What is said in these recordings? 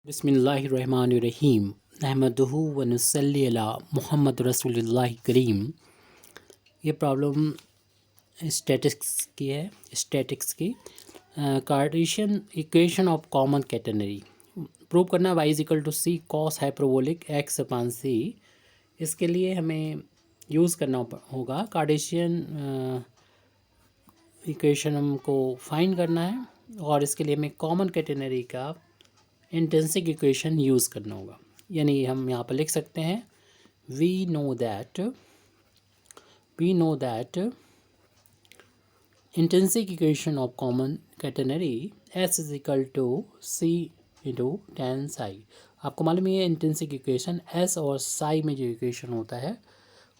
बिस्मिल्लाहिर्रहमानिर्रहीम अहमदुहु व नसल्ली अला मुहम्मद रसूलुल्लाह करीम। ये प्रॉब्लम स्टैटिक्स की Cartesian equation of common catenary prove करना y is equal to c cos hyperbolic x upon c. इसके लिए हमें यूज़ करना होगा कार्टेशियन इक्वेशन हमको फाइंड करना है और इसके लिए हमें कॉमन कैटेनरी का इंट्रिंसिक इक्वेशन यूज़ करना होगा। यानी हम यहाँ पर लिख सकते हैं we know that intrinsic equation of common catenary s is equal to C into tan psi. आपको मालूम है इंट्रिंसिक इक्वेशन एस और साई में जो इक्वेशन होता है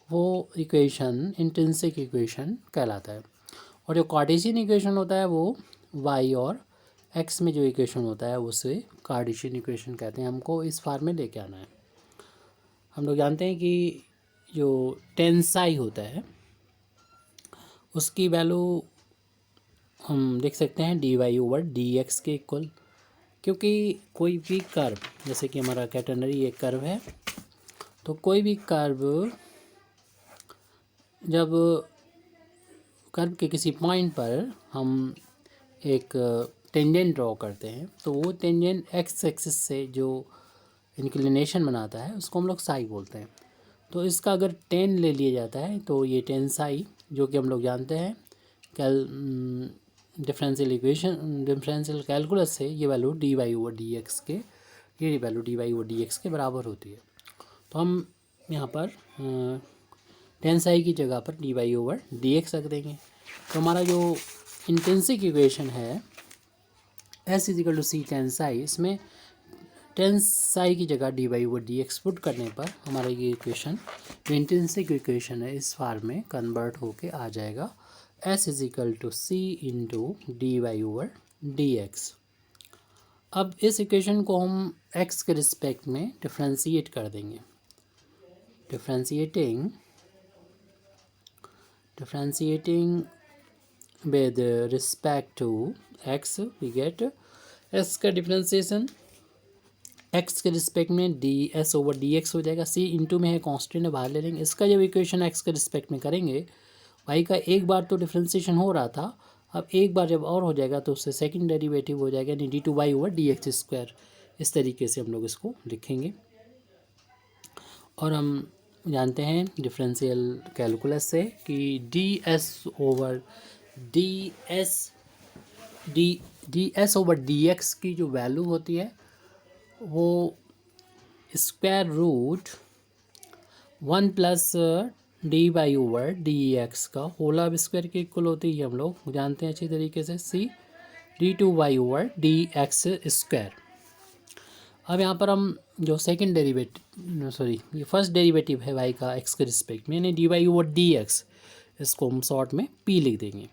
वो इक्वेशन इंट्रिंसिक इक्वेशन कहलाता है और जो कार्टेशियन इक्वेशन होता है वो वाई और एक्स में जो इक्वेशन होता है उसे कार्टेशियन इक्वेशन कहते हैं। हमको इस फॉर्म में लेके आना है। हम लोग जानते हैं कि जो टेंसाई होता है उसकी वैल्यू हम लिख सकते हैं d y over d x के इक्वल, क्योंकि कोई भी कर्व जैसे कि हमारा कैटेनरी एक कर्व है तो कोई भी कर्व जब कर्व के किसी पॉइंट पर हम एक टेंजेंट ड्रॉ करते हैं तो वो टेंजेंट एक्स एक्सिस से जो इंक्लिनेशन बनाता है उसको हम लोग साई बोलते हैं। तो इसका अगर टेन ले लिया जाता है तो ये टेन साई, जो कि हम लोग जानते हैं डिफरेंशियल कैलकुलस से, ये value d y over d x के, ये value d y over d x के बराबर होती है। तो हम यहाँ पर टेन साई की जगह पर d y over d x रख देंगे। तो हमारा जो इंट्रिंसिक इक्वेशन है s is equal to c tan psi, इसमें टेन साई की जगह d y over d x put करने पर हमारा ये इक्वेशन जो इंट्रिंसिक इक्वेशन है इस फॉर्म में कन्वर्ट होके आ जाएगा s is equal to C into d y over d x. अब इस इक्वेशन को हम एक्स के रिस्पेक्ट में डिफ्रेंशिएट कर देंगे। Differentiating with respect to x we get x का डिफ्रेंसिएशन x के रिस्पेक्ट में D s over d x हो जाएगा। c इंटू में है कांस्टेंट है बाहर ले लेंगे। इसका जब इक्वेशन x के रिस्पेक्ट में करेंगे y का एक बार तो डिफ्रेंसिएशन हो रहा था, अब एक बार जब और हो जाएगा तो उससे सेकंड डेरिवेटिव हो जाएगा यानी d two y over d x square. इस तरीके से हम लोग इसको लिखेंगे और हम जानते हैं डिफरेंशियल कैलकुलस से कि d s over d s over d x की जो वैल्यू होती है वो square root 1 plus d y over d x का होल स्क्वायर के इक्वल होती है। हम लोग जानते हैं अच्छी तरीके से c d two y over d x square. अब यहाँ पर हम जो सेकंड ये फर्स्ट डेरिवेटिव है वाई का एक्स के रिस्पेक्ट में यानी d y over d x, इसको हम शॉर्ट में पी लिख देंगे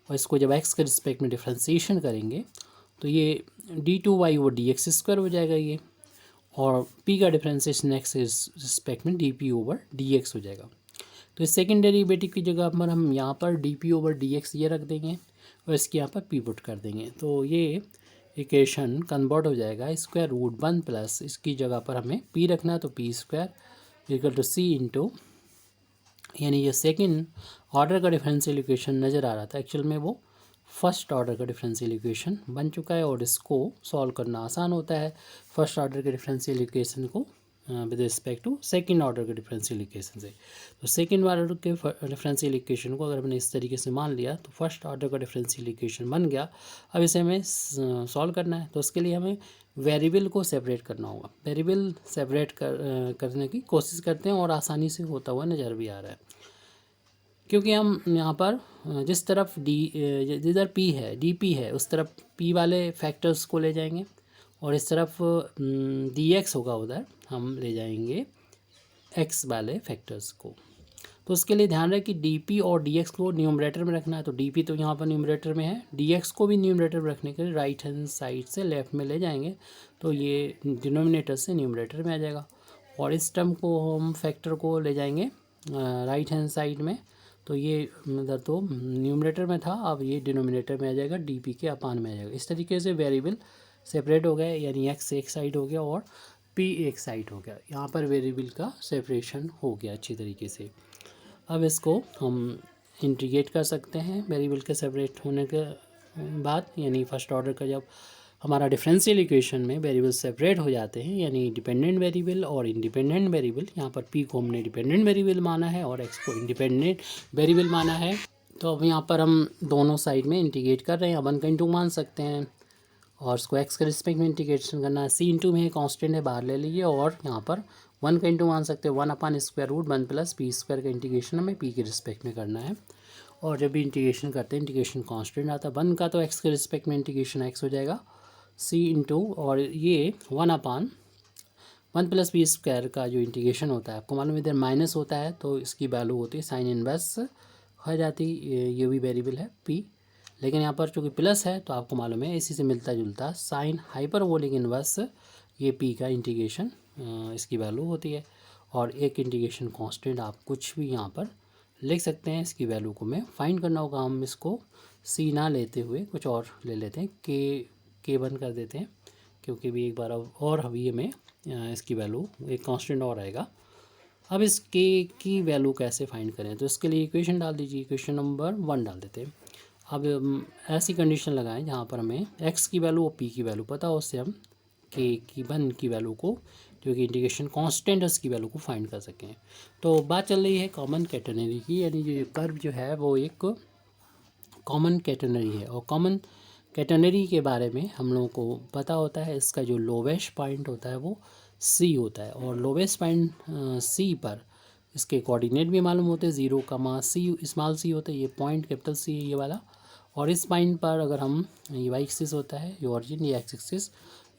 और इसको जब एक्स के रिस्पेक्ट में डिफ्रेंशिएशन करेंगे तो ये d two y over d x square हो जाएगा ये, और पी का डिफ्रेंशिएशन एक्स के रिस्पेक्ट में d p over d x हो जाएगा। तो इस सेकेंड डेरिवेटिव की जगह पर हम यहाँ पर D p over d x ये रख देंगे और इसके यहाँ पर पी पुट कर देंगे तो ये इक्वेशन कन्वर्ट हो जाएगा स्क्वायर रूट 1 प्लस इसकी जगह पर हमें पी रखना है तो p square equal to C into, यानी ये सेकंड ऑर्डर का डिफरेंशियल इक्वेशन नज़र आ रहा था, एक्चुअल में वो फर्स्ट ऑर्डर का डिफरेंशियल इक्वेशन बन चुका है और इसको सॉल्व करना आसान होता है फर्स्ट ऑर्डर के डिफरेंशियल इक्वेशन को with respect to second order के डिफरेंशियल इक्वेशन से। तो सेकंड ऑर्डर के डिफरेंशियल इक्वेशन को अगर हमने इस तरीके से मान लिया तो फर्स्ट ऑर्डर का डिफरेंशियल इक्वेशन बन गया। अब इसे हमें सॉल्व करना है तो उसके लिए हमें वेरिएबल को सेपरेट करना होगा। वेरिएबल सेपरेट करने की कोशिश करते हैं और आसानी से होता हुआ नज़र भी आ रहा है, क्योंकि हम यहाँ पर जिस तरफ जिधर पी है डी पी है उस तरफ पी वाले फैक्टर्स को ले जाएंगे और इस तरफ डी एक्स होगा उधर हम ले जाएंगे एक्स वाले फैक्टर्स को। तो उसके लिए ध्यान रहे कि डी पी और डी एक्स को न्यूमरेटर में रखना है। तो डी पी तो यहाँ पर न्यूमरेटर में है, डी एक्स को भी न्यूमरेटर में रखने के लिए राइट हैंड साइड से लेफ़्ट में ले जाएंगे तो ये डिनोमिनेटर से न्यूमरेटर में आ जाएगा और इस टर्म को हम फैक्टर को ले जाएंगे राइट हैंड साइड में तो ये मतलब तो न्यूमरेटर में था अब ये डिनोमिनेटर में आ जाएगा, डीपी के अपान में आ जाएगा। इस तरीके से वेरिएबल सेपरेट हो गए, यानी एक्स एक साइड हो गया और पी एक साइड हो गया। यहाँ पर वेरिएबल का सेपरेशन हो गया अच्छी तरीके से। अब इसको हम इंटीग्रेट कर सकते हैं वेरिएबल के सेपरेट होने के बाद, यानी फर्स्ट ऑर्डर का जब हमारा डिफरेंशियल इक्वेशन में वेरिएबल सेपरेट हो जाते हैं, यानी डिपेंडेंट वेरिएबल और इंडिपेंडेंट वेरिएबल। यहाँ पर पी को हमने डिपेंडेंट वेरिएबल माना है और एक्स को इंडिपेंडेंट वेरिएबल माना है। तो अब यहाँ पर हम दोनों साइड में इंटीग्रेट कर रहे हैं। 1/2 मान सकते हैं और इसको एक्स के रिस्पेक्ट में इंटीग्रेशन करना है। सी इंटू में कांस्टेंट है, बाहर ले लीजिए, और यहाँ पर 1/2 मान सकते हैं। 1/√1 + p² का इंटीग्रेशन हमें पी के रिस्पेक्ट में करना है। और जब भी इंटीग्रेशन करते हैं इंटीग्रेशन कांस्टेंट आता है 1 का, तो एक्स के रिस्पेक्ट में इंटीग्रेशन एक्स हो जाएगा सी इंटू, और ये 1/1 + p² का जो इंटीग्रेशन होता है, आपको मालूम है इधर माइनस होता है तो इसकी वैल्यू होती है साइन इनवर्स हो जाती। ये भी वेरिएबल है पी, लेकिन यहाँ पर चूँकि प्लस है तो आपको मालूम है इसी से मिलता जुलता साइन हाइपरबोलिक इनवर्स, ये पी का इंटीग्रेशन इसकी वैल्यू होती है। और एक इंटीग्रेशन कांस्टेंट आप कुछ भी यहाँ पर लिख सकते हैं। इसकी वैल्यू को मैं फाइंड करना होगा, हम इसको सी ना लेते हुए कुछ और ले लेते हैं, के बंद कर देते हैं, क्योंकि भी एक बार और अभी हमें इसकी वैल्यू एक कांस्टेंट और आएगा। अब इस के की वैल्यू कैसे फाइंड करें, तो इसके लिए इक्वेशन डाल दीजिए। इक्वेशन नंबर 1 डाल देते हैं। अब ऐसी कंडीशन लगाएं जहाँ पर हमें एक्स की वैल्यू और पी की वैल्यू पता हो, उससे हम के की 1 की वैल्यू को, जो कि इंटीग्रेशन कांस्टेंट है, उसकी वैल्यू को फाइंड कर सकें। तो बात चल रही है कॉमन कैटेनरी की, यानी जो कर्व जो है वो एक कॉमन कैटेनरी है। और कॉमन कैटेनरी के बारे में हम लोगों को पता होता है, इसका जो लोवेस्ट पॉइंट होता है वो सी होता है, और लोवेस्ट पॉइंट सी पर इसके कोऑर्डिनेट भी मालूम होते हैं। 0, सी स्मॉल सी होता है, ये पॉइंट कैपिटल सी है ये वाला। और इस पॉइंट पर अगर हम, ये वाई एक्सिस होता है ये ऑरिजिन, ये एक्स एक्सिस,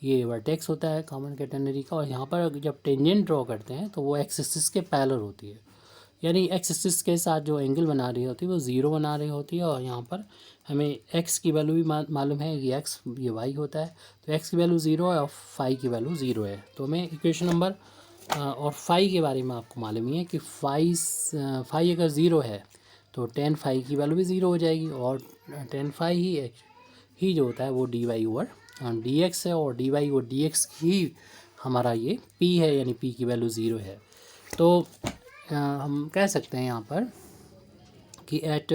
ये वर्टेक्स होता है कॉमन कैटेनरी का। और यहाँ पर जब टेंजेंट ड्रॉ करते हैं तो वो एक्स एक्सिस के पैरेलल होती है, यानी एक्स एक्सिस के साथ जो एंगल बना रही होती है वो 0 बना रही होती है। और यहाँ पर हमें एक्स की वैल्यू भी मालूम है, ये एक्स ये वाई होता है, तो एक्स की वैल्यू 0 है और फाई की वैल्यू 0 है। तो हमें इक्वेशन नंबर और फाई के बारे में आपको मालूम ही है कि फाई अगर 0 है तो tan फाई की वैल्यू भी 0 हो जाएगी, और tan फाई ही जो होता है वो dy/dx है, और dy और dx ही हमारा ये p है, यानी p की वैल्यू 0 है। तो हम कह सकते हैं यहाँ पर कि एट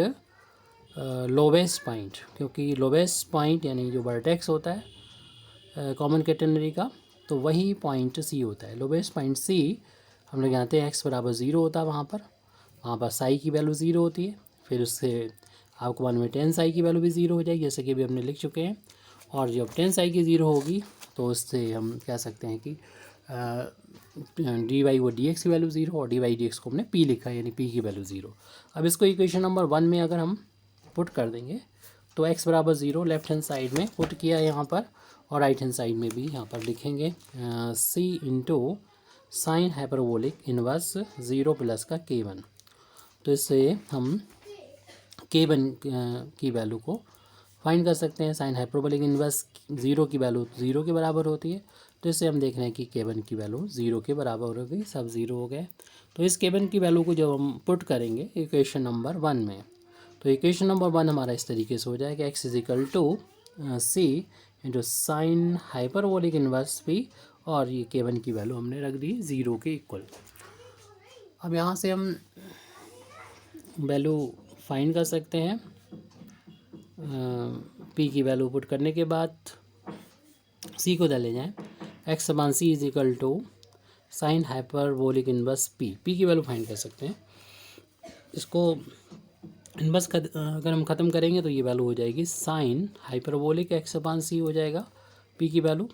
लोवेस्ट पॉइंट, क्योंकि लोवेस्ट पॉइंट यानी जो वर्टेक्स होता है कॉमन कैटेनरी का, तो वही पॉइंट सी होता है। लोवेस्ट पॉइंट सी हम लोग जानते हैं x = 0 होता है, वहाँ पर साई की वैल्यू 0 होती है। फिर उससे आपको मालूम है tan साई की वैल्यू भी 0 हो जाएगी, जैसे कि अभी हमने लिख चुके हैं। और जब tan साई की 0 होगी तो उससे हम कह सकते हैं कि dy और dx की वैल्यू 0, और dy dx को हमने p लिखा है, यानी p की वैल्यू 0। अब इसको इक्वेशन नंबर 1 में अगर हम पुट कर देंगे तो x = 0 लेफ्ट हैंड साइड में पुट किया है यहाँ पर, और राइट हैंड साइड में भी यहाँ पर लिखेंगे c into sine hyperbolic inverse 0 plus का k1। तो इससे हम k1 की वैल्यू को फाइंड कर सकते हैं। साइन हाइपरबोलिक इनवर्स 0 की वैल्यू 0 के बराबर होती है, तो इससे हम देख रहे हैं कि k1 की वैल्यू 0 के बराबर हो गई, सब 0 हो गए। तो इस k1 की वैल्यू को जब हम पुट करेंगे इक्वेशन नंबर 1 में, तो इक्वेशन नंबर 1 हमारा इस तरीके से हो जाएगा, x = c into sine hyperbolic inverse p, और ये k1 की वैल्यू हमने रख दी 0 के इक्वल। अब यहाँ से हम वैल्यू फाइंड कर सकते हैं। p की वैल्यू पुट करने के बाद c को ले जाएं, x/c = sine hyperbolic inverse p की वैल्यू फाइंड कर सकते हैं। इसको इनवर्स अगर हम ख़त्म करेंगे तो ये वैल्यू हो जाएगी साइन हाइपरबोलिक x/c हो जाएगा p की वैल्यू,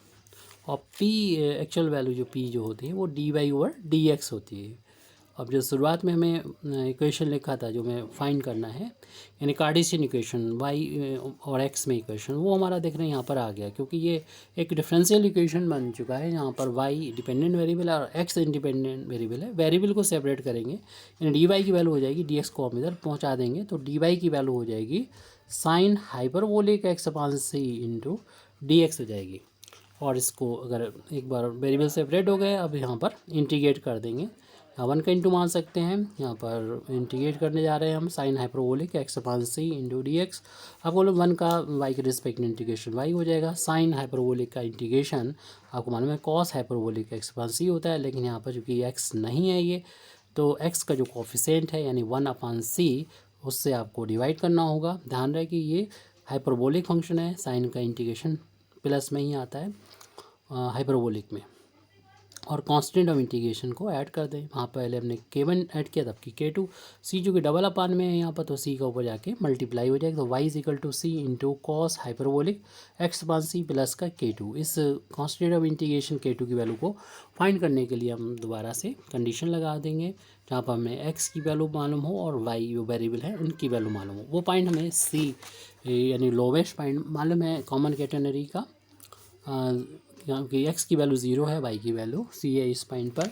और p एक्चुअल वैल्यू जो p जो होती है वो dy/dx होती है। अब जो शुरुआत में हमें इक्वेशन लिखा था जो हमें फाइंड करना है, यानी कार्टेशियन इक्वेशन y और x में इक्वेशन, वो हमारा देख रहे हैं यहाँ पर आ गया, क्योंकि ये एक डिफरेंशियल इक्वेशन बन चुका है। यहाँ पर y डिपेंडेंट वेरिएबल और x इंडिपेंडेंट वेरिएबल है। वेरिएबल को सेपरेट करेंगे, यानी dy की वैल्यू हो जाएगी, dx को हम इधर पहुँचा देंगे तो dy की वैल्यू हो जाएगी sine hyperbolic x/c into dx हो जाएगी। और इसको अगर एक बार वेरिएबल सेपरेट हो गए, अब यहाँ पर इंटीग्रेट कर देंगे यहाँ 1 का इंटू मान सकते हैं, यहाँ पर इंटीग्रेट करने जा रहे हैं हम साइन हाइपरबोलिक एक्स अपान सी इंटू डी एक्स। आपको बोलो 1 का वाई के रिस्पेक्ट में इंटीग्रेशन वाई हो जाएगा। साइन हाइपरबोलिक का इंटीग्रेशन आपको मालूम है कॉस हाइपरबोलिक एक्स अपान सी होता है, लेकिन यहाँ पर चूँकि एक्स नहीं है ये, तो एक्स का जो कोफिशेंट है यानी 1 अपान सी, उससे आपको डिवाइड करना होगा। ध्यान रहे कि ये हाइपरबोलिक फंक्शन है, साइन का इंटीग्रेशन प्लस में ही आता है हाइपरबोलिक में। और कांस्टेंट ऑफ इंटीग्रेशन को ऐड कर दें, वहाँ पहले हमने k1 ऐड किया तब की k2, c जो कि डबल अपान में है यहाँ पर, तो c का ऊपर जाके मल्टीप्लाई हो जाएगा, तो y is equal to C into cos hyperbolic x upon c plus का k2। इस कांस्टेंट ऑफ इंटीग्रेशन k2 की वैल्यू को फाइंड करने के लिए हम दोबारा से कंडीशन लगा देंगे, जहाँ पर हमें x की वैल्यू मालूम हो और y जो वेरिएबल है उनकी वैल्यू मालूम हो। वो पॉइंट हमें c यानी लोवेस्ट पॉइंट मालूम है कॉमन कैटेनरी का, क्योंकि x की वैल्यू 0 है, y की वैल्यू c है इस पॉइंट पर,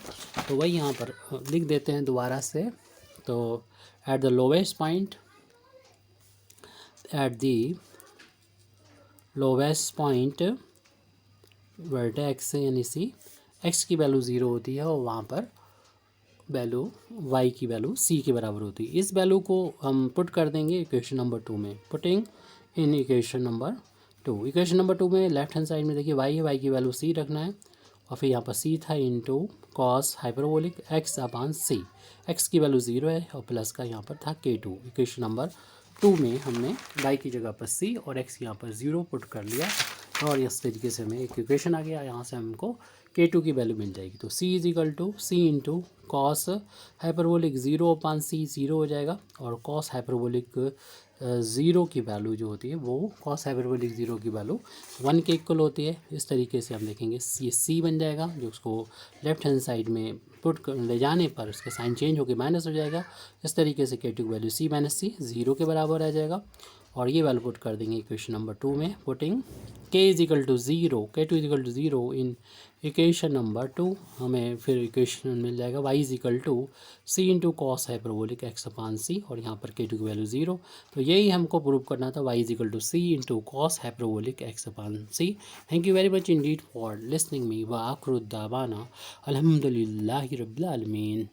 तो वही यहाँ पर लिख देते हैं दोबारा से। तो at the lowest point, at the lowest point vertex यानी c, x की वैल्यू 0 होती है और वहाँ पर वैल्यू y की वैल्यू c के बराबर होती है। इस वैल्यू को हम पुट कर देंगे इक्वेशन नंबर 2 में, putting in equation number 2। Equation number 2 में लेफ्ट हैंड साइड में देखिए y है, y की वैल्यू c रखना है, और फिर यहाँ पर c था into cos hyperbolic x upon सी, x की वैल्यू 0 है और प्लस का यहाँ पर था k2। इक्वेशन नंबर 2 में हमने y की जगह पर c और x यहाँ पर 0 पुट कर लिया, और इस तरीके से हमें एक इक्वेशन आ गया। यहाँ से हमको k2 की वैल्यू मिल जाएगी, तो c is equal to C into cos hyperbolic 0 upon c 0 हो जाएगा, और कॉस हाइपरबोलिक 0 की वैल्यू जो होती है वो कॉस हाइपरबोलिक 0 की वैल्यू 1 के इक्वल होती है। इस तरीके से हम देखेंगे c बन जाएगा, जो उसको लेफ्ट हैंड साइड में पुट ले जाने पर उसका साइन चेंज होकर माइनस हो जाएगा। इस तरीके से k2 की वैल्यू c माइनस सी 0 के बराबर आ जाएगा, और ये वैल्यू पुट कर देंगे इक्वेशन नंबर 2 में, putting k is equal to 0, k2 is equal to 0 in equation number 2। हमें फिर इक्वेशन मिल जाएगा y is equal to C into cos hyperbolic x upon C, और यहाँ पर k2 की वैल्यू 0। तो यही हमको प्रूव करना था, y is equal to C into cos hyperbolic x upon c. Thank you very much indeed for listening me व आखिर दावाना अल्हम्दुलिल्लाहि रब्बिल आलमीन।